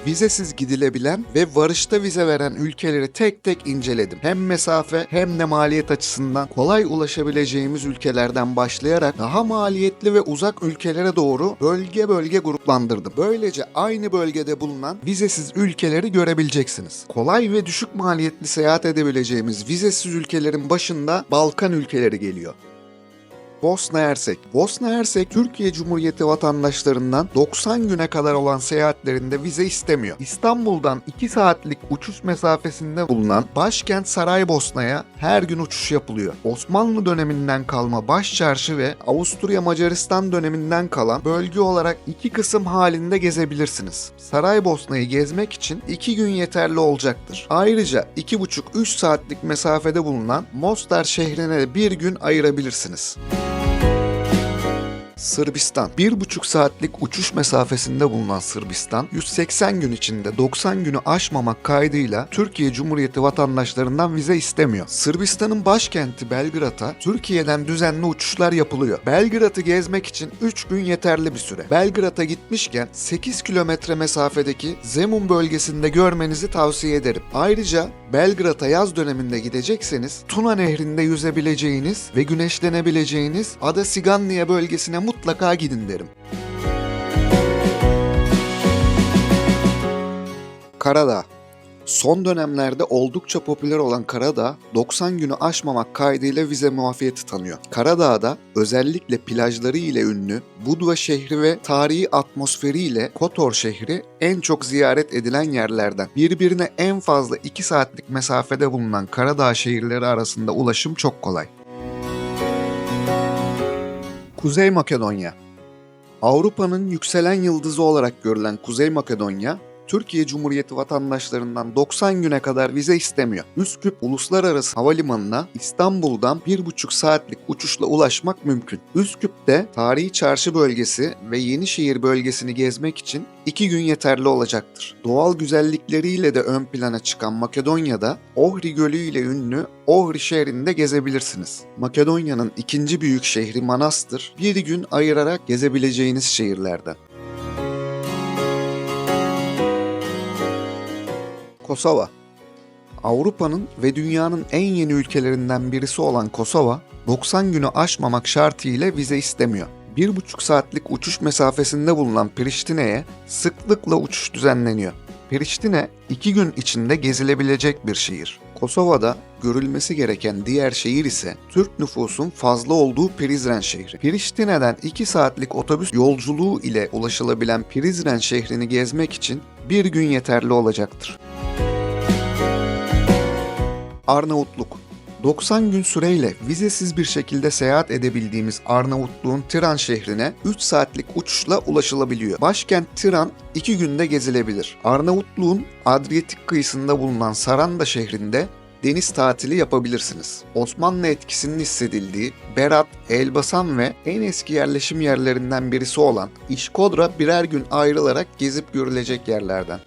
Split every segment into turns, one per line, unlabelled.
vizesiz gidilebilen ve varışta vize veren ülkeleri tek tek inceledim. Hem mesafe hem de maliyet açısından kolay ulaşabileceğimiz ülkelerden başlayarak daha maliyetli ve uzak ülkelere doğru bölge bölge gruplandırdım. Böylece aynı bölgede bulunan vizesiz ülkeleri görebileceksiniz. Kolay ve düşük maliyetli seyahat edebileceğimiz vizesiz ülkelerin başında Balkan ülkeleri geliyor. Bosna Hersek. Bosna Hersek, Türkiye Cumhuriyeti vatandaşlarından 90 güne kadar olan seyahatlerinde vize istemiyor. İstanbul'dan 2 saatlik uçuş mesafesinde bulunan başkent Saraybosna'ya her gün uçuş yapılıyor. Osmanlı döneminden kalma Başçarşı ve Avusturya Macaristan döneminden kalan bölge olarak 2 kısım halinde gezebilirsiniz. Saraybosna'yı gezmek için 2 gün yeterli olacaktır. Ayrıca 2,5-3 saatlik mesafede bulunan Mostar şehrine de 1 gün ayırabilirsiniz. Sırbistan. 1,5 saatlik uçuş mesafesinde bulunan Sırbistan, 180 gün içinde 90 günü aşmamak kaydıyla Türkiye Cumhuriyeti vatandaşlarından vize istemiyor. Sırbistan'ın başkenti Belgrad'a Türkiye'den düzenli uçuşlar yapılıyor. Belgrad'ı gezmek için 3 gün yeterli bir süre. Belgrad'a gitmişken 8 kilometre mesafedeki Zemun bölgesinde görmenizi tavsiye ederim. Ayrıca Belgrad'a yaz döneminde gidecekseniz Tuna Nehri'nde yüzebileceğiniz ve güneşlenebileceğiniz Ada Siganliye bölgesine mutlaka gidin derim. Karadağ. Son dönemlerde oldukça popüler olan Karadağ, 90 günü aşmamak kaydıyla vize muafiyeti tanıyor. Karadağ'da özellikle plajları ile ünlü Budva şehri ve tarihi atmosferiyle Kotor şehri en çok ziyaret edilen yerlerden. Birbirine en fazla 2 saatlik mesafede bulunan Karadağ şehirleri arasında ulaşım çok kolay. Kuzey Makedonya. Avrupa'nın yükselen yıldızı olarak görülen Kuzey Makedonya, Türkiye Cumhuriyeti vatandaşlarından 90 güne kadar vize istemiyor. Üsküp Uluslararası Havalimanı'na İstanbul'dan 1,5 saatlik uçuşla ulaşmak mümkün. Üsküp'te Tarihi Çarşı bölgesi ve Yenişehir bölgesini gezmek için 2 gün yeterli olacaktır. Doğal güzellikleriyle de ön plana çıkan Makedonya'da Ohri Gölü ile ünlü Ohri şehrini de gezebilirsiniz. Makedonya'nın ikinci büyük şehri Manastır, 1 gün ayırarak gezebileceğiniz şehirlerden. Kosova. Avrupa'nın ve dünyanın en yeni ülkelerinden birisi olan Kosova, 90 günü aşmamak şartıyla vize istemiyor. 1,5 saatlik uçuş mesafesinde bulunan Priştine'ye sıklıkla uçuş düzenleniyor. Priştine 2 gün içinde gezilebilecek bir şehir. Kosova'da görülmesi gereken diğer şehir ise Türk nüfusun fazla olduğu Prizren şehri. Priştine'den 2 saatlik otobüs yolculuğu ile ulaşılabilen Prizren şehrini gezmek için 1 gün yeterli olacaktır. Arnavutluk. 90 gün süreyle vizesiz bir şekilde seyahat edebildiğimiz Arnavutluğun Tiran şehrine 3 saatlik uçuşla ulaşılabiliyor. Başkent Tiran 2 günde gezilebilir. Arnavutluğun Adriyatik kıyısında bulunan Saranda şehrinde deniz tatili yapabilirsiniz. Osmanlı etkisinin hissedildiği Berat, Elbasan ve en eski yerleşim yerlerinden birisi olan İşkodra birer gün ayrılarak gezip görülecek yerlerden.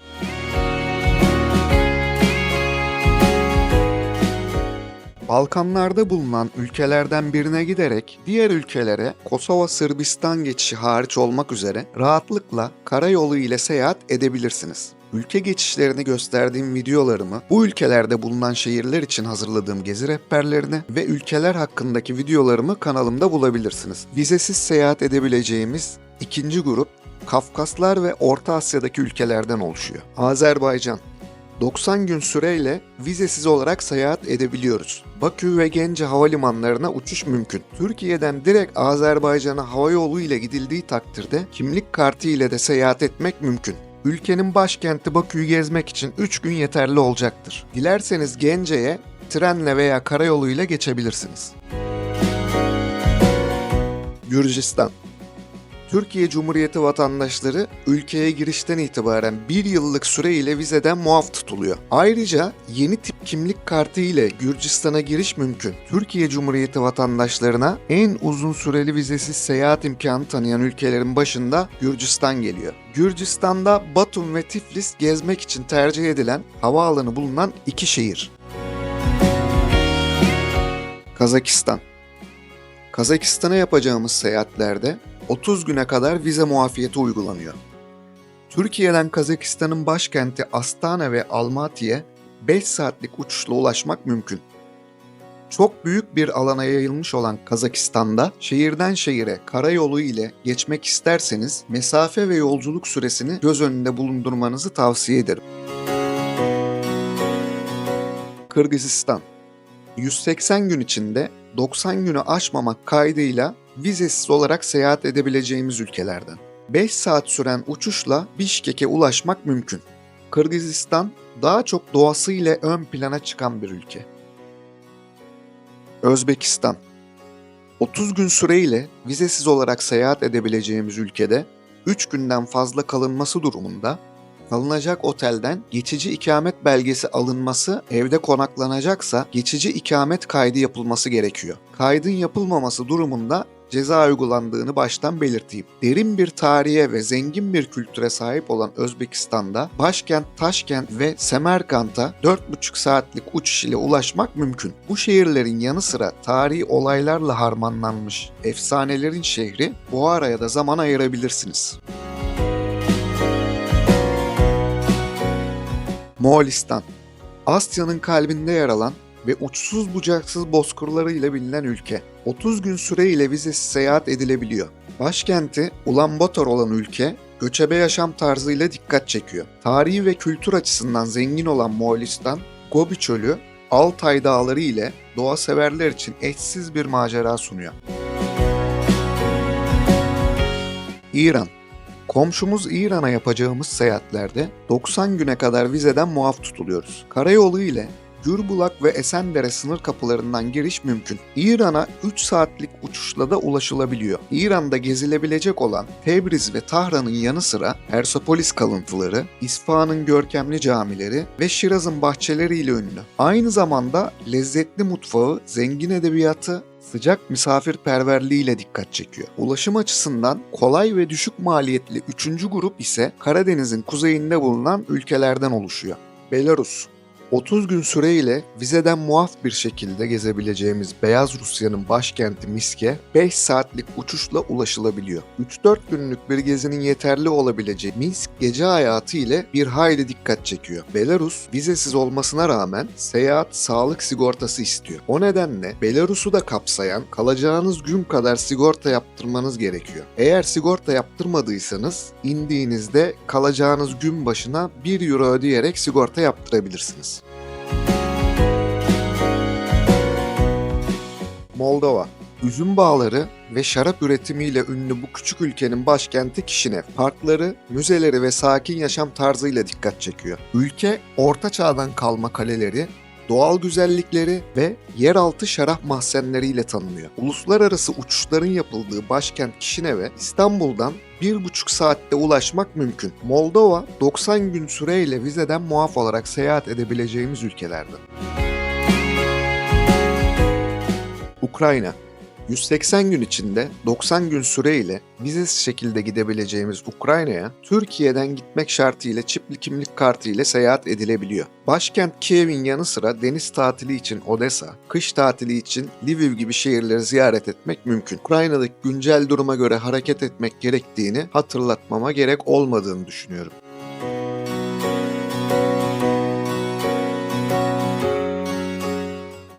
Balkanlarda bulunan ülkelerden birine giderek diğer ülkelere Kosova Sırbistan geçişi hariç olmak üzere rahatlıkla karayolu ile seyahat edebilirsiniz. Ülke geçişlerini gösterdiğim videolarımı bu ülkelerde bulunan şehirler için hazırladığım gezi rehberlerini ve ülkeler hakkındaki videolarımı kanalımda bulabilirsiniz. Vizesiz seyahat edebileceğimiz ikinci grup Kafkaslar ve Orta Asya'daki ülkelerden oluşuyor. Azerbaycan. 90 gün süreyle vizesiz olarak seyahat edebiliyoruz. Bakü ve Gence havalimanlarına uçuş mümkün. Türkiye'den direkt Azerbaycan'a havayolu ile gidildiği takdirde kimlik kartı ile de seyahat etmek mümkün. Ülkenin başkenti Bakü'yü gezmek için 3 gün yeterli olacaktır. Dilerseniz Gence'ye trenle veya karayoluyla geçebilirsiniz. Gürcistan. Türkiye Cumhuriyeti vatandaşları ülkeye girişten itibaren 1 yıllık süreyle vizeden muaf tutuluyor. Ayrıca yeni tip kimlik kartı ile Gürcistan'a giriş mümkün. Türkiye Cumhuriyeti vatandaşlarına en uzun süreli vizesiz seyahat imkanı tanıyan ülkelerin başında Gürcistan geliyor. Gürcistan'da Batum ve Tiflis gezmek için tercih edilen havaalanı bulunan 2 şehir. Kazakistan. Kazakistan'a yapacağımız seyahatlerde 30 güne kadar vize muafiyeti uygulanıyor. Türkiye'den Kazakistan'ın başkenti Astana ve Almaty'ye 5 saatlik uçuşla ulaşmak mümkün. Çok büyük bir alana yayılmış olan Kazakistan'da şehirden şehire karayolu ile geçmek isterseniz mesafe ve yolculuk süresini göz önünde bulundurmanızı tavsiye ederim. Kırgızistan 180 gün içinde 90 günü aşmamak kaydıyla vizesiz olarak seyahat edebileceğimiz ülkelerden. 5 saat süren uçuşla Bişkek'e ulaşmak mümkün. Kırgızistan daha çok doğası ile ön plana çıkan bir ülke. Özbekistan 30 gün süreyle vizesiz olarak seyahat edebileceğimiz ülkede 3 günden fazla kalınması durumunda kalınacak otelden geçici ikamet belgesi alınması, evde konaklanacaksa geçici ikamet kaydı yapılması gerekiyor. Kaydın yapılmaması durumunda ceza uygulandığını baştan belirteyim. Derin bir tarihe ve zengin bir kültüre sahip olan Özbekistan'da başkent Taşkent ve Semerkant'a 4,5 saatlik uçuş ile ulaşmak mümkün. Bu şehirlerin yanı sıra tarihi olaylarla harmanlanmış efsanelerin şehri, bu araya da zaman ayırabilirsiniz. Moğolistan, Asya'nın kalbinde yer alan ve uçsuz bucaksız bozkırlarıyla bilinen ülke. 30 gün süreyle vizesiz seyahat edilebiliyor. Başkenti Ulanbator olan ülke, göçebe yaşam tarzıyla dikkat çekiyor. Tarihi ve kültür açısından zengin olan Moğolistan, Gobi Çölü, Altay Dağları ile doğa severler için eşsiz bir macera sunuyor. İran, komşumuz İran'a yapacağımız seyahatlerde 90 güne kadar vizeden muaf tutuluyoruz. Karayolu ile Gürbulak ve Esendere sınır kapılarından giriş mümkün. İran'a 3 saatlik uçuşla da ulaşılabiliyor. İran'da gezilebilecek olan Tebriz ve Tahran'ın yanı sıra Persepolis kalıntıları, İsfahan'ın görkemli camileri ve Şiraz'ın bahçeleriyle ünlü. Aynı zamanda lezzetli mutfağı, zengin edebiyatı, sıcak misafirperverliğiyle dikkat çekiyor. Ulaşım açısından kolay ve düşük maliyetli 3. grup ise Karadeniz'in kuzeyinde bulunan ülkelerden oluşuyor. Belarus 30 gün süreyle vizeden muaf bir şekilde gezebileceğimiz Beyaz Rusya'nın başkenti Minsk'e 5 saatlik uçuşla ulaşılabiliyor. 3-4 günlük bir gezinin yeterli olabileceği Minsk gece hayatı ile bir hayli dikkat çekiyor. Belarus vizesiz olmasına rağmen seyahat sağlık sigortası istiyor. O nedenle Belarus'u da kapsayan kalacağınız gün kadar sigorta yaptırmanız gerekiyor. Eğer sigorta yaptırmadıysanız indiğinizde kalacağınız gün başına 1 euro ödeyerek sigorta yaptırabilirsiniz. Moldova, üzüm bağları ve şarap üretimiyle ünlü bu küçük ülkenin başkenti Kişinev. Parkları, müzeleri ve sakin yaşam tarzıyla dikkat çekiyor. Ülke, Orta Çağ'dan kalma kaleleri, doğal güzellikleri ve yeraltı şarap mahzenleriyle tanınıyor. Uluslararası uçuşların yapıldığı başkent Kişinev'e İstanbul'dan 1,5 saatte ulaşmak mümkün. Moldova, 90 gün süreyle vizeden muaf olarak seyahat edebileceğimiz ülkelerden. Ukrayna, 180 gün içinde 90 gün süreyle vizesiz şekilde gidebileceğimiz Ukrayna'ya Türkiye'den gitmek şartıyla çipli kimlik kartı ile seyahat edilebiliyor. Başkent Kiev'in yanı sıra deniz tatili için Odessa, kış tatili için Lviv gibi şehirleri ziyaret etmek mümkün. Ukrayna'daki güncel duruma göre hareket etmek gerektiğini hatırlatmama gerek olmadığını düşünüyorum.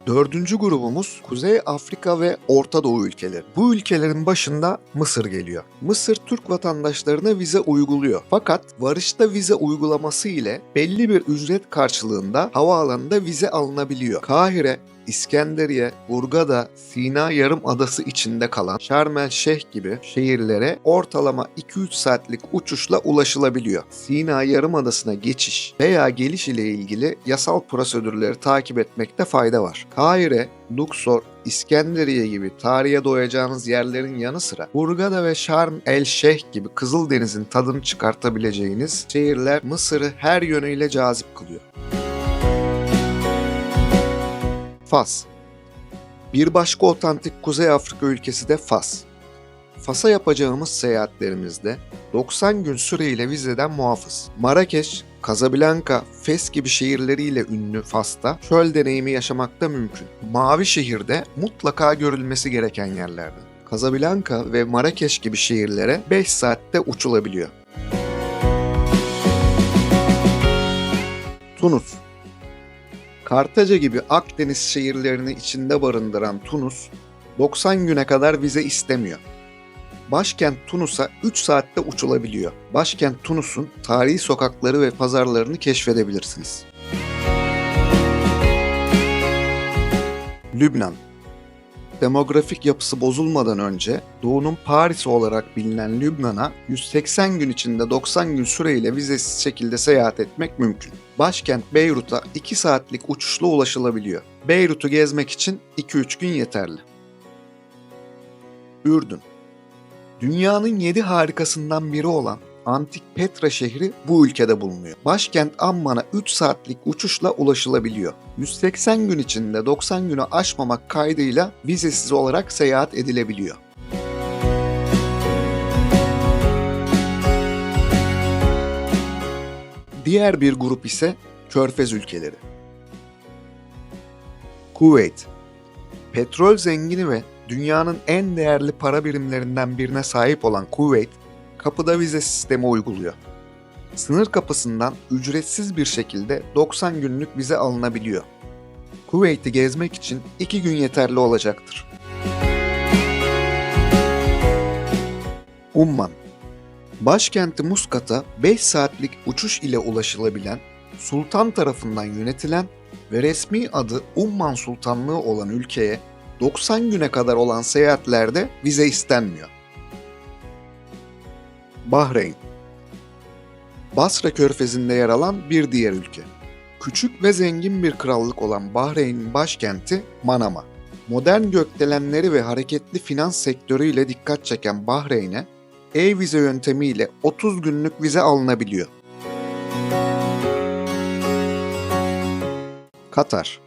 Dördüncü grubumuz Kuzey Afrika ve Orta Doğu ülkeleri. Bu ülkelerin başında Mısır geliyor. Mısır Türk vatandaşlarına vize uyguluyor. Fakat varışta vize uygulaması ile belli bir ücret karşılığında havaalanında vize alınabiliyor. Kahire, İskenderiye, Hurghada, Sina Yarımadası içinde kalan Şarm El Şeyh gibi şehirlere ortalama 2-3 saatlik uçuşla ulaşılabiliyor. Sina Yarımadası'na geçiş veya geliş ile ilgili yasal prosedürleri takip etmekte fayda var. Kahire, Luxor, İskenderiye gibi tarihe doyacağınız yerlerin yanı sıra Hurghada ve Şarm El Şeyh gibi Kızıldeniz'in tadını çıkartabileceğiniz şehirler Mısır'ı her yönüyle cazip kılıyor. Fas. Bir başka otantik Kuzey Afrika ülkesi de Fas. Fas'a yapacağımız seyahatlerimizde 90 gün süreyle vizeden muafız. Marrakeş, Casablanca, Fes gibi şehirleriyle ünlü Fas'ta çöl deneyimi yaşamakta mümkün. Mavi şehirde mutlaka görülmesi gereken yerlerden. Casablanca ve Marrakeş gibi şehirlere 5 saatte uçulabiliyor. Tunus. Kartaca gibi Akdeniz şehirlerini içinde barındıran Tunus, 90 güne kadar vize istemiyor. Başkent Tunus'a 3 saatte uçulabiliyor. Başkent Tunus'un tarihi sokakları ve pazarlarını keşfedebilirsiniz. Lübnan. Demografik yapısı bozulmadan önce Doğu'nun Paris'i olarak bilinen Lübnan'a 180 gün içinde 90 gün süreyle vizesiz şekilde seyahat etmek mümkün. Başkent Beyrut'a 2 saatlik uçuşla ulaşılabiliyor. Beyrut'u gezmek için 2-3 gün yeterli. Ürdün. Dünyanın 7 harikasından biri olan antik Petra şehri bu ülkede bulunuyor. Başkent Amman'a 3 saatlik uçuşla ulaşılabiliyor. 180 gün içinde 90 günü aşmamak kaydıyla vizesiz olarak seyahat edilebiliyor. Diğer bir grup ise Körfez ülkeleri. Kuveyt. Petrol zengini ve dünyanın en değerli para birimlerinden birine sahip olan Kuveyt, kapıda vize sistemi uyguluyor. Sınır kapısından ücretsiz bir şekilde 90 günlük vize alınabiliyor. Kuveyt'i gezmek için 2 gün yeterli olacaktır. Umman. Başkenti Muskat'a 5 saatlik uçuş ile ulaşılabilen, sultan tarafından yönetilen ve resmi adı Umman Sultanlığı olan ülkeye 90 güne kadar olan seyahatlerde vize istenmiyor. Bahreyn. Basra Körfezi'nde yer alan bir diğer ülke. Küçük ve zengin bir krallık olan Bahreyn'in başkenti Manama. Modern gökdelenleri ve hareketli finans sektörüyle dikkat çeken Bahreyn'e e-vize yöntemiyle 30 günlük vize alınabiliyor. Katar.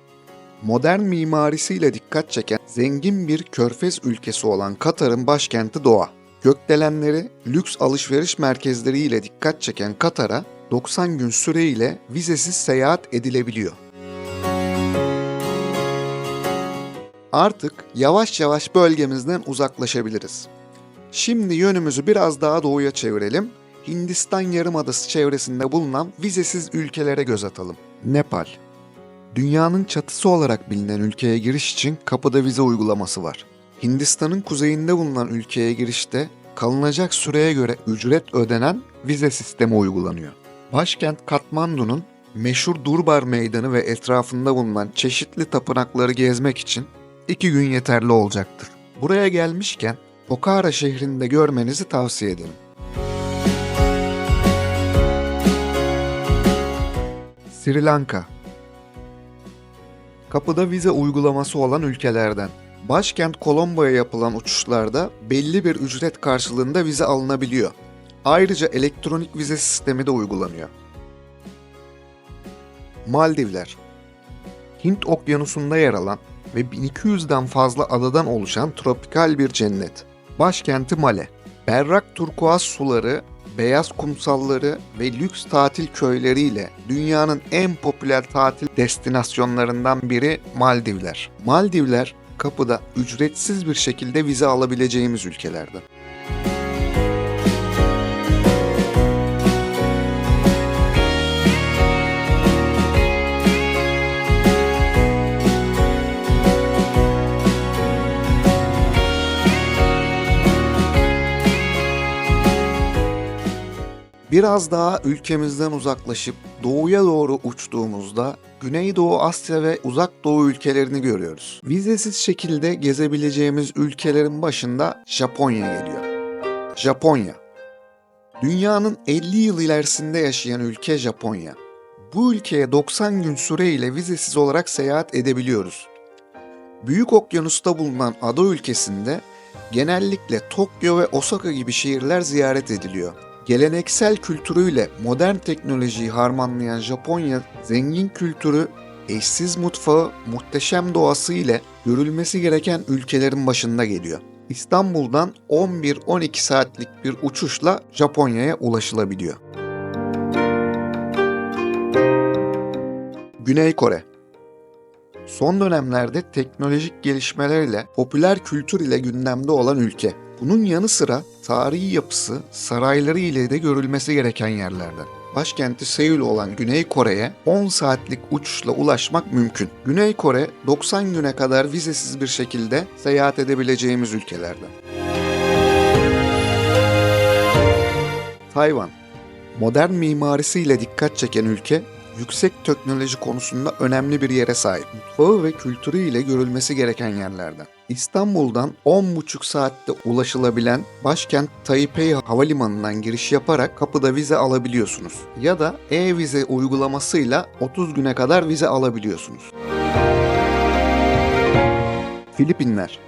Modern mimarisiyle dikkat çeken zengin bir körfez ülkesi olan Katar'ın başkenti Doha. Gökdelenleri, lüks alışveriş merkezleri ile dikkat çeken Katar'a 90 gün süreyle vizesiz seyahat edilebiliyor. Artık yavaş yavaş bölgemizden uzaklaşabiliriz. Şimdi yönümüzü biraz daha doğuya çevirelim. Hindistan Yarımadası çevresinde bulunan vizesiz ülkelere göz atalım. Nepal. Dünyanın çatısı olarak bilinen ülkeye giriş için kapıda vize uygulaması var. Hindistan'ın kuzeyinde bulunan ülkeye girişte kalınacak süreye göre ücret ödenen vize sistemi uygulanıyor. Başkent Katmandu'nun meşhur Durbar Meydanı ve etrafında bulunan çeşitli tapınakları gezmek için 2 gün yeterli olacaktır. Buraya gelmişken Pokhara şehrinde görmenizi tavsiye ederim. Sri Lanka. Kapıda vize uygulaması olan ülkelerden. Başkent Colombo'ya yapılan uçuşlarda belli bir ücret karşılığında vize alınabiliyor. Ayrıca elektronik vize sistemi de uygulanıyor. Maldivler. Hint Okyanusu'nda yer alan ve 1200'den fazla adadan oluşan tropikal bir cennet. Başkenti Male. Berrak turkuaz suları, beyaz kumsalları ve lüks tatil köyleriyle dünyanın en popüler tatil destinasyonlarından biri Maldivler. Maldivler, kapıda ücretsiz bir şekilde vize alabileceğimiz ülkelerden. Biraz daha ülkemizden uzaklaşıp doğuya doğru uçtuğumuzda Güneydoğu Asya ve Uzak Doğu ülkelerini görüyoruz. Vizesiz şekilde gezebileceğimiz ülkelerin başında Japonya geliyor. Japonya. Dünyanın 50 yıl ilerisinde yaşayan ülke Japonya. Bu ülkeye 90 gün süreyle vizesiz olarak seyahat edebiliyoruz. Büyük Okyanus'ta bulunan ada ülkesinde genellikle Tokyo ve Osaka gibi şehirler ziyaret ediliyor. Geleneksel kültürüyle modern teknolojiyi harmanlayan Japonya, zengin kültürü, eşsiz mutfağı, muhteşem doğası ile görülmesi gereken ülkelerin başında geliyor. İstanbul'dan 11-12 saatlik bir uçuşla Japonya'ya ulaşılabiliyor. Güney Kore. Son dönemlerde teknolojik gelişmelerle, popüler kültür ile gündemde olan ülke. Bunun yanı sıra tarihi yapısı, sarayları ile de görülmesi gereken yerlerden. başkenti Seul olan Güney Kore'ye 10 saatlik uçuşla ulaşmak mümkün. Güney Kore 90 güne kadar vizesiz bir şekilde seyahat edebileceğimiz ülkelerden. Tayvan, modern mimarisiyle dikkat çeken ülke, yüksek teknoloji konusunda önemli bir yere sahip. Mutfağı ve kültürü ile görülmesi gereken yerlerden. İstanbul'dan 10,5 saatte ulaşılabilen başkent Taipei Havalimanı'ndan giriş yaparak kapıda vize alabiliyorsunuz. Ya da e-vize uygulamasıyla 30 güne kadar vize alabiliyorsunuz. Filipinler,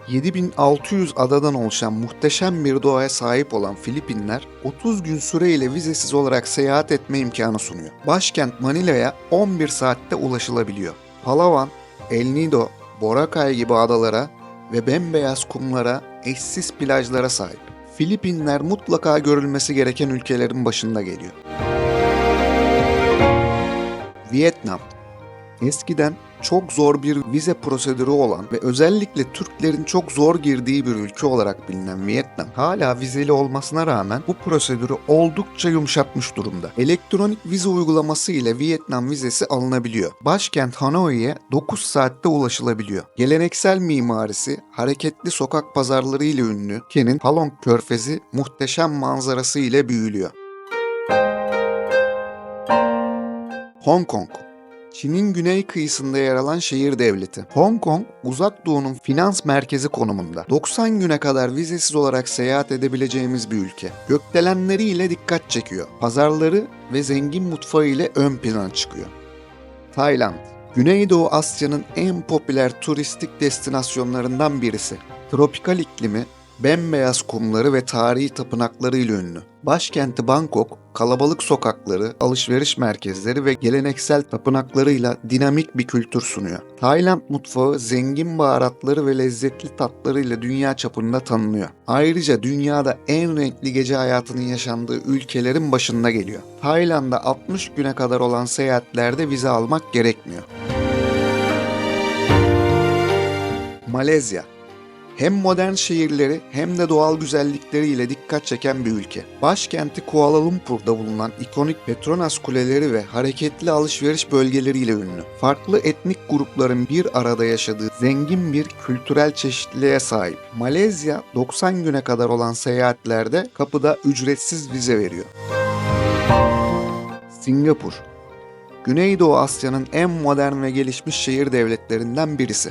7600 adadan oluşan muhteşem bir doğaya sahip olan Filipinler, 30 gün süreyle vizesiz olarak seyahat etme imkanı sunuyor. Başkent Manila'ya 11 saatte ulaşılabiliyor. Palawan, El Nido, Boracay gibi adalara ve bembeyaz kumlara, eşsiz plajlara sahip. Filipinler mutlaka görülmesi gereken ülkelerin başında geliyor. Vietnam, eskiden çok zor bir vize prosedürü olan ve özellikle Türklerin çok zor girdiği bir ülke olarak bilinen Vietnam, hala vizeli olmasına rağmen bu prosedürü oldukça yumuşatmış durumda. Elektronik vize uygulaması ile Vietnam vizesi alınabiliyor. Başkent Hanoi'ye 9 saatte ulaşılabiliyor. Geleneksel mimarisi, hareketli sokak pazarları ile ünlü ülkenin Halong Körfezi muhteşem manzarası ile büyülüyor. Hong Kong, Çin'in güney kıyısında yer alan şehir devleti. Hong Kong, Uzak Doğu'nun finans merkezi konumunda. 90 güne kadar vizesiz olarak seyahat edebileceğimiz bir ülke. Gökdelenleriyle dikkat çekiyor. Pazarları ve zengin mutfağı ile ön plana çıkıyor. Tayland, Güneydoğu Asya'nın en popüler turistik destinasyonlarından birisi. Tropikal iklimi, bembeyaz kumları ve tarihi tapınaklarıyla ünlü. Başkenti Bangkok, kalabalık sokakları, alışveriş merkezleri ve geleneksel tapınaklarıyla dinamik bir kültür sunuyor. Tayland mutfağı zengin baharatları ve lezzetli tatlarıyla dünya çapında tanınıyor. Ayrıca dünyada en renkli gece hayatının yaşandığı ülkelerin başında geliyor. Tayland'a 60 güne kadar olan seyahatlerde vize almak gerekmiyor. Malezya, hem modern şehirleri hem de doğal güzellikleriyle dikkat çeken bir ülke. Başkenti Kuala Lumpur'da bulunan ikonik Petronas kuleleri ve hareketli alışveriş bölgeleriyle ünlü. Farklı etnik grupların bir arada yaşadığı zengin bir kültürel çeşitliliğe sahip. Malezya 90 güne kadar olan seyahatlerde kapıda ücretsiz vize veriyor. Singapur, Güneydoğu Asya'nın en modern ve gelişmiş şehir devletlerinden birisi.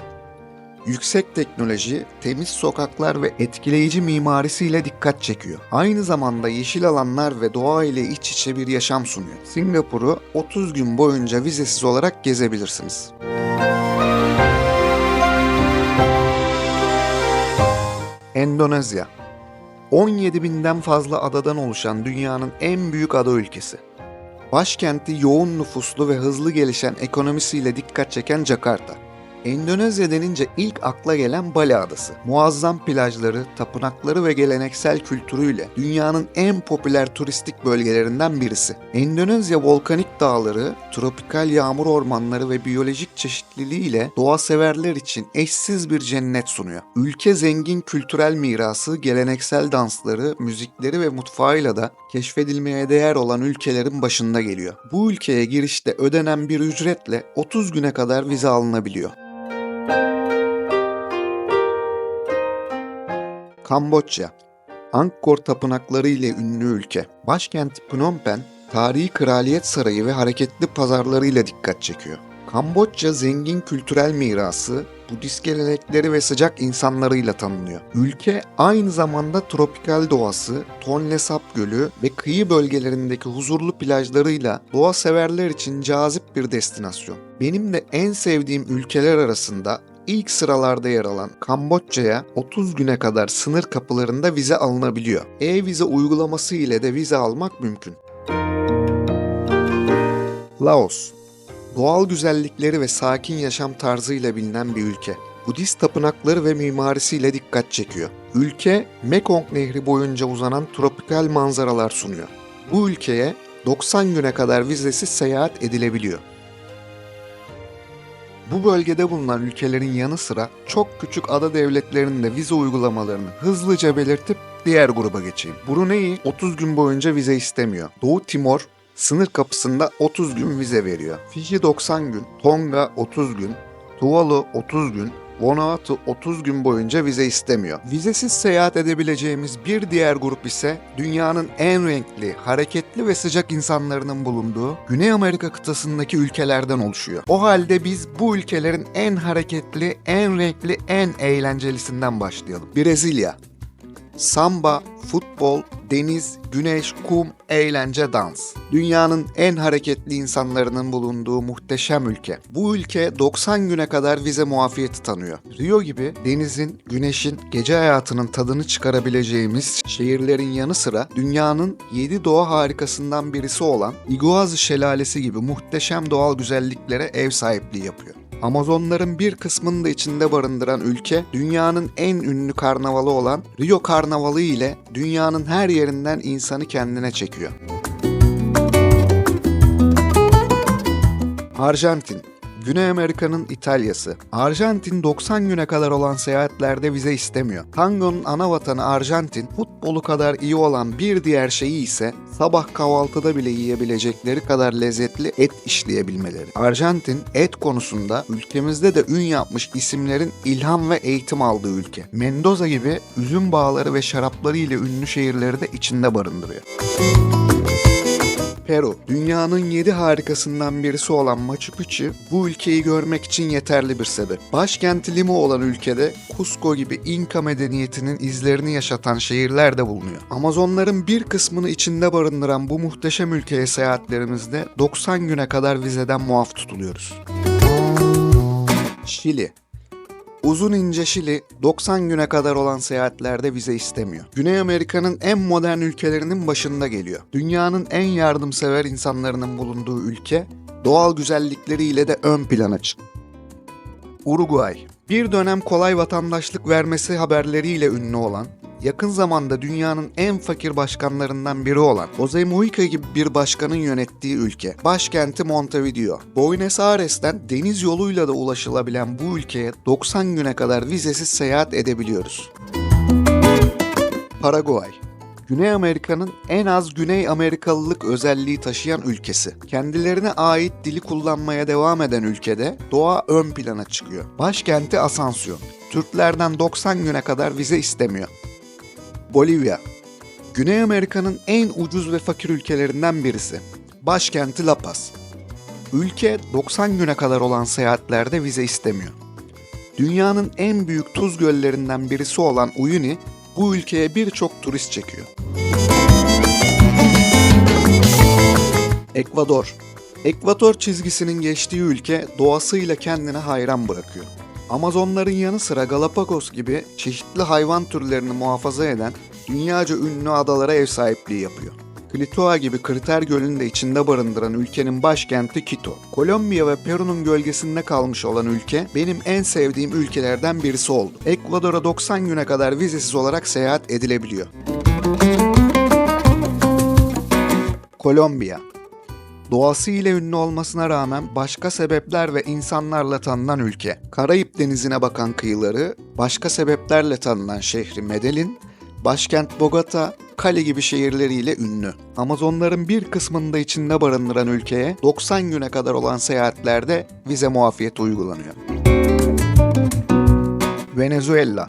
Yüksek teknoloji, temiz sokaklar ve etkileyici mimarisiyle dikkat çekiyor. Aynı zamanda yeşil alanlar ve doğa ile iç içe bir yaşam sunuyor. Singapur'u 30 gün boyunca vizesiz olarak gezebilirsiniz. Endonezya, 17 binden fazla adadan oluşan dünyanın en büyük ada ülkesi. Başkenti yoğun nüfuslu ve hızlı gelişen ekonomisiyle dikkat çeken Jakarta. Endonezya denince ilk akla gelen Bali Adası. Muazzam plajları, tapınakları ve geleneksel kültürüyle dünyanın en popüler turistik bölgelerinden birisi. Endonezya volkanik dağları, tropikal yağmur ormanları ve biyolojik çeşitliliğiyle doğa severler için eşsiz bir cennet sunuyor. Ülke zengin kültürel mirası, geleneksel dansları, müzikleri ve mutfağıyla da keşfedilmeye değer olan ülkelerin başında geliyor. Bu ülkeye girişte ödenen bir ücretle 30 güne kadar vize alınabiliyor. Kamboçya, Angkor tapınakları ile ünlü ülke. Başkent Phnom Penh, tarihi kraliyet sarayı ve hareketli pazarlarıyla dikkat çekiyor. Kamboçya zengin kültürel mirası, Budist gelenekleri ve sıcak insanlarıyla tanınıyor. Ülke aynı zamanda tropikal doğası, Tonle Sap Gölü ve kıyı bölgelerindeki huzurlu plajlarıyla doğa severler için cazip bir destinasyon. Benim de en sevdiğim ülkeler arasında İlk sıralarda yer alan Kamboçya'ya 30 güne kadar sınır kapılarında vize alınabiliyor. E-vize uygulaması ile de vize almak mümkün. Laos, doğal güzellikleri ve sakin yaşam tarzıyla bilinen bir ülke. Budist tapınakları ve mimarisiyle dikkat çekiyor. Ülke, Mekong Nehri boyunca uzanan tropikal manzaralar sunuyor. Bu ülkeye 90 güne kadar vizesiz seyahat edilebiliyor. Bu bölgede bulunan ülkelerin yanı sıra çok küçük ada devletlerinin de vize uygulamalarını hızlıca belirtip diğer gruba geçeyim. Brunei 30 gün boyunca vize istemiyor. Doğu Timor sınır kapısında 30 gün vize veriyor. Fiji 90 gün, Tonga 30 gün, Tuvalu 30 gün, Vanuatu 30 gün boyunca vize istemiyor. Vizesiz seyahat edebileceğimiz bir diğer grup ise dünyanın en renkli, hareketli ve sıcak insanların bulunduğu Güney Amerika kıtasındaki ülkelerden oluşuyor. O halde biz bu ülkelerin en hareketli, en renkli, en eğlencelisinden başlayalım. Brezilya. Samba, futbol, deniz, güneş, kum, eğlence, dans. Dünyanın en hareketli insanlarının bulunduğu muhteşem ülke. Bu ülke 90 güne kadar vize muafiyeti tanıyor. Rio gibi denizin, güneşin, gece hayatının tadını çıkarabileceğimiz şehirlerin yanı sıra dünyanın 7 doğa harikasından birisi olan Iguazu Şelalesi gibi muhteşem doğal güzelliklere ev sahipliği yapıyor. Amazonların bir kısmını da içinde barındıran ülke, dünyanın en ünlü karnavalı olan Rio Karnavalı ile dünyanın her yerinden insanı kendine çekiyor. Arjantin, Güney Amerika'nın İtalya'sı. Arjantin 90 güne kadar olan seyahatlerde vize istemiyor. Tango'nun ana vatanı Arjantin, futbolu kadar iyi olan bir diğer şeyi ise sabah kahvaltıda bile yiyebilecekleri kadar lezzetli et işleyebilmeleri. Arjantin et konusunda ülkemizde de ün yapmış isimlerin ilham ve eğitim aldığı ülke. Mendoza gibi üzüm bağları ve şarapları ile ünlü şehirleri de içinde barındırıyor. Peru, dünyanın 7 harikasından birisi olan Machu Picchu bu ülkeyi görmek için yeterli bir sebep. Başkenti Lima olan ülkede Cusco gibi İnka medeniyetinin izlerini yaşatan şehirler de bulunuyor. Amazonların bir kısmını içinde barındıran bu muhteşem ülkeye seyahatlerimizde 90 güne kadar vizeden muaf tutuluyoruz. Şili. Uzun ince Şili 90 güne kadar olan seyahatlerde vize istemiyor. Güney Amerika'nın en modern ülkelerinin başında geliyor. Dünyanın en yardımsever insanların bulunduğu ülke, doğal güzellikleriyle de ön plana çıkıyor. Uruguay, bir dönem kolay vatandaşlık vermesi haberleriyle ünlü olan, yakın zamanda dünyanın en fakir başkanlarından biri olan José Mujica gibi bir başkanın yönettiği ülke. Başkenti Montevideo. Buenos Aires'ten deniz yoluyla da ulaşılabilen bu ülkeye 90 güne kadar vizesiz seyahat edebiliyoruz. Paraguay, Güney Amerika'nın en az Güney Amerikalılık özelliği taşıyan ülkesi. Kendilerine ait dili kullanmaya devam eden ülkede doğa ön plana çıkıyor. Başkenti Asunción. Türklerden 90 güne kadar vize istemiyor. Bolivya, Güney Amerika'nın en ucuz ve fakir ülkelerinden birisi. Başkenti La Paz. Ülke 90 güne kadar olan seyahatlerde vize istemiyor. Dünyanın en büyük tuz göllerinden birisi olan Uyuni, bu ülkeye birçok turist çekiyor. Ekvador, Ekvator çizgisinin geçtiği ülke doğasıyla kendine hayran bırakıyor. Amazonların yanı sıra Galapagos gibi çeşitli hayvan türlerini muhafaza eden dünyaca ünlü adalara ev sahipliği yapıyor. Clitoa gibi kriter gölünü de içinde barındıran ülkenin başkenti Quito. Kolombiya ve Peru'nun gölgesinde kalmış olan ülke benim en sevdiğim ülkelerden birisi oldu. Ekvador'a 90 güne kadar vizesiz olarak seyahat edilebiliyor. Kolombiya, doğası ile ünlü olmasına rağmen başka sebepler ve insanlarla tanınan ülke. Karayip Denizi'ne bakan kıyıları, başka sebeplerle tanınan şehri Medellin, başkent Bogota, Cali gibi şehirleriyle ünlü. Amazonların bir kısmını da içinde barındıran ülkeye 90 güne kadar olan seyahatlerde vize muafiyeti uygulanıyor. Venezuela,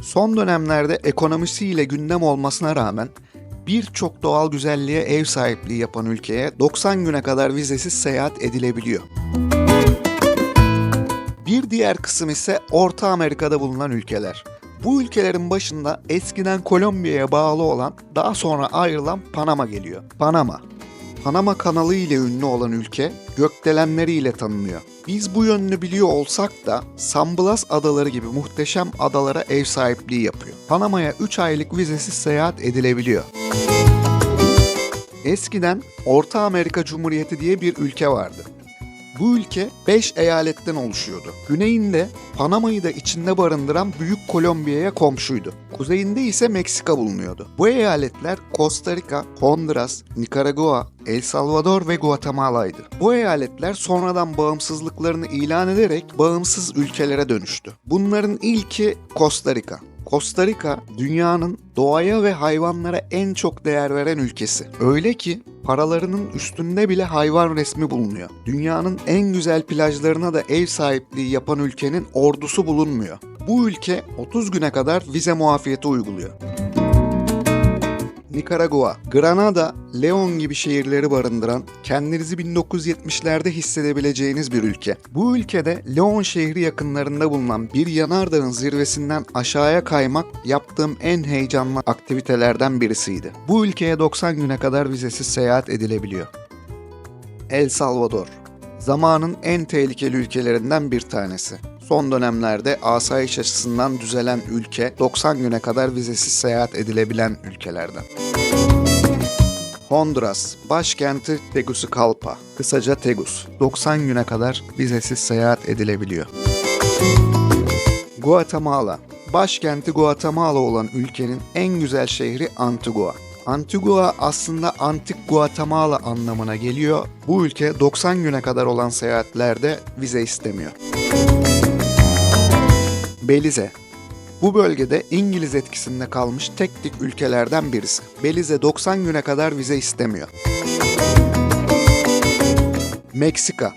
son dönemlerde ekonomisiyle gündem olmasına rağmen birçok doğal güzelliğe ev sahipliği yapan ülkeye 90 güne kadar vizesiz seyahat edilebiliyor. Bir diğer kısım ise Orta Amerika'da bulunan ülkeler. Bu ülkelerin başında eskiden Kolombiya'ya bağlı olan, daha sonra ayrılan Panama geliyor. Panama kanalı ile ünlü olan ülke, gökdelenleriyle tanınıyor. Biz bu yönünü biliyor olsak da San Blas adaları gibi muhteşem adalara ev sahipliği yapıyor. Panama'ya 3 aylık vizesiz seyahat edilebiliyor. Eskiden Orta Amerika Cumhuriyeti diye bir ülke vardı. Bu ülke 5 eyaletten oluşuyordu. Güneyinde Panama'yı da içinde barındıran Büyük Kolombiya'ya komşuydu. Kuzeyinde ise Meksika bulunuyordu. Bu eyaletler Costa Rica, Honduras, Nikaragua, El Salvador ve Guatemala'ydı. Bu eyaletler sonradan bağımsızlıklarını ilan ederek bağımsız ülkelere dönüştü. Bunların ilki Costa Rica. Costa Rica, dünyanın doğaya ve hayvanlara en çok değer veren ülkesi. Öyle ki paralarının üstünde bile hayvan resmi bulunuyor. Dünyanın en güzel plajlarına da ev sahipliği yapan ülkenin ordusu bulunmuyor. Bu ülke 30 güne kadar vize muafiyeti uyguluyor. Nikaragua, Granada, Leon gibi şehirleri barındıran, kendinizi 1970'lerde hissedebileceğiniz bir ülke. Bu ülkede Leon şehri yakınlarında bulunan bir yanardağın zirvesinden aşağıya kaymak yaptığım en heyecanlı aktivitelerden birisiydi. Bu ülkeye 90 güne kadar vizesiz seyahat edilebiliyor. El Salvador, zamanın en tehlikeli ülkelerinden bir tanesi. Son dönemlerde asayiş açısından düzelen ülke, 90 güne kadar vizesiz seyahat edilebilen ülkelerden. Honduras, başkenti Tegucigalpa, kısaca Tegus, 90 güne kadar vizesiz seyahat edilebiliyor. Guatemala, başkenti Guatemala olan ülkenin en güzel şehri Antigua. Antigua aslında Antik Guatemala anlamına geliyor. Bu ülke 90 güne kadar olan seyahatlerde vize istemiyor. Belize. Bu bölgede İngiliz etkisinde kalmış tek tük ülkelerden birisi. Belize 90 güne kadar vize istemiyor. Meksika.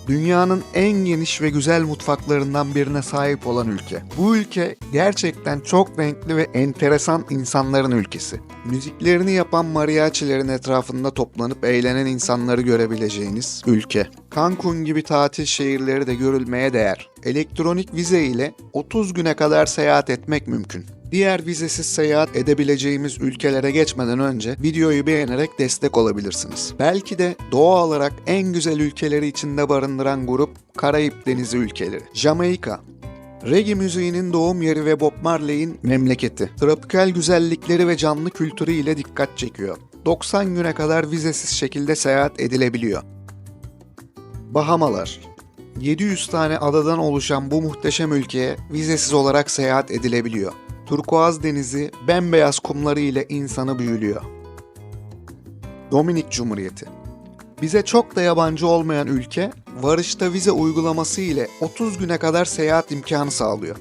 Dünyanın en geniş ve güzel mutfaklarından birine sahip olan ülke. Bu ülke gerçekten çok renkli ve enteresan insanların ülkesi. Müziklerini yapan mariachilerin etrafında toplanıp eğlenen insanları görebileceğiniz ülke. Cancun gibi tatil şehirleri de görülmeye değer. Elektronik vize ile 30 güne kadar seyahat etmek mümkün. Diğer vizesiz seyahat edebileceğimiz ülkelere geçmeden önce videoyu beğenerek destek olabilirsiniz. Belki de doğa olarak en güzel ülkeleri içinde barındıran grup Karayip Denizi ülkeleri. Jamaika. Reggae müziğinin doğum yeri ve Bob Marley'in memleketi. Tropikal güzellikleri ve canlı kültürü ile dikkat çekiyor. 90 güne kadar vizesiz şekilde seyahat edilebiliyor. Bahamalar. 700 tane adadan oluşan bu muhteşem ülkeye vizesiz olarak seyahat edilebiliyor. Turkuaz denizi bembeyaz kumları ile insanı büyülüyor. Dominik Cumhuriyeti. Bize çok da yabancı olmayan ülke, varışta vize uygulaması ile 30 güne kadar seyahat imkanı sağlıyor.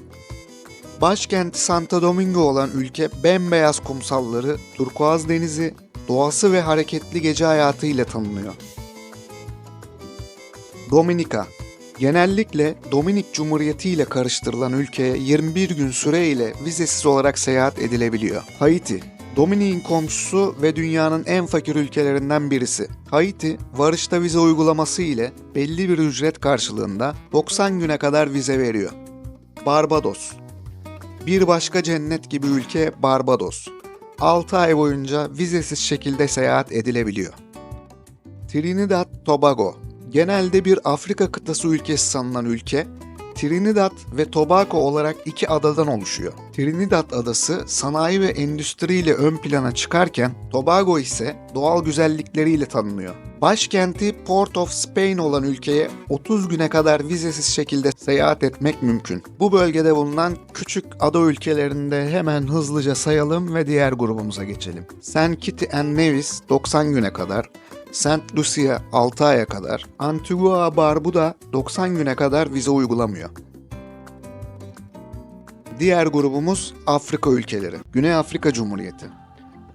Başkenti Santo Domingo olan ülke bembeyaz kumsalları, turkuaz denizi, doğası ve hareketli gece hayatı ile tanınıyor. Dominika. Genellikle Dominik Cumhuriyeti ile karıştırılan ülkeye 21 gün süreyle vizesiz olarak seyahat edilebiliyor. Haiti, Dominik'in komşusu ve dünyanın en fakir ülkelerinden birisi. Haiti, varışta vize uygulaması ile belli bir ücret karşılığında 90 güne kadar vize veriyor. Barbados, bir başka cennet gibi ülke Barbados. 6 ay boyunca vizesiz şekilde seyahat edilebiliyor. Trinidad Tobago, genelde bir Afrika kıtası ülkesi sanılan ülke, Trinidad ve Tobago olarak iki adadan oluşuyor. Trinidad adası sanayi ve endüstriyle ön plana çıkarken Tobago ise doğal güzellikleriyle tanınıyor. Başkenti Port of Spain olan ülkeye 30 güne kadar vizesiz şekilde seyahat etmek mümkün. Bu bölgede bulunan küçük ada ülkelerinde hemen hızlıca sayalım ve diğer grubumuza geçelim. Saint Kitts and Nevis 90 güne kadar, Saint Lucia 6 aya kadar, Antigua Barbuda 90 güne kadar vize uygulamıyor. Diğer grubumuz Afrika ülkeleri. Güney Afrika Cumhuriyeti.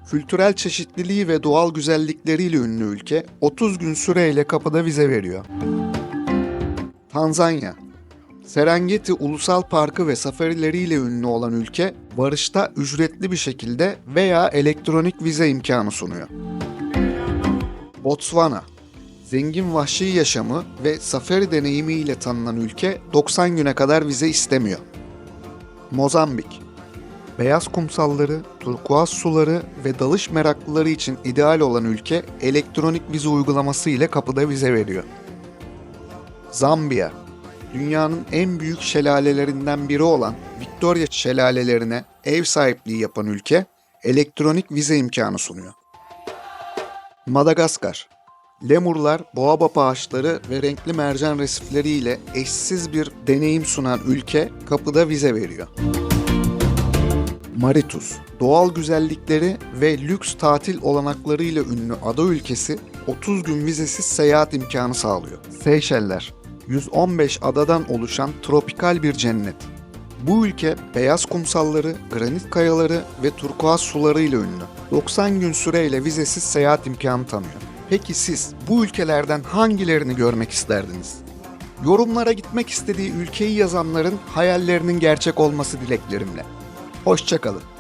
Kültürel çeşitliliği ve doğal güzellikleriyle ünlü ülke 30 gün süreyle kapıda vize veriyor. Tanzanya. Serengeti Ulusal Parkı ve safarileriyle ünlü olan ülke varışta ücretli bir şekilde veya elektronik vize imkanı sunuyor. Botswana, zengin vahşi yaşamı ve safari deneyimiyle tanınan ülke 90 güne kadar vize istemiyor. Mozambik, beyaz kumsalları, turkuaz suları ve dalış meraklıları için ideal olan ülke elektronik vize uygulaması ile kapıda vize veriyor. Zambiya, dünyanın en büyük şelalelerinden biri olan Victoria şelalelerine ev sahipliği yapan ülke elektronik vize imkanı sunuyor. Madagaskar, lemurlar, boğabap ağaçları ve renkli mercan resifleri ile eşsiz bir deneyim sunan ülke kapıda vize veriyor. Mauritius, doğal güzellikleri ve lüks tatil olanaklarıyla ünlü ada ülkesi 30 gün vizesiz seyahat imkanı sağlıyor. Seyşeller, 115 adadan oluşan tropikal bir cennet. Bu ülke beyaz kumsalları, granit kayaları ve turkuaz sularıyla ünlü. 90 gün süreyle vizesiz seyahat imkanı tanıyor. Peki siz bu ülkelerden hangilerini görmek isterdiniz? Yorumlara gitmek istediği ülkeyi yazanların hayallerinin gerçek olması dileklerimle. Hoşça kalın.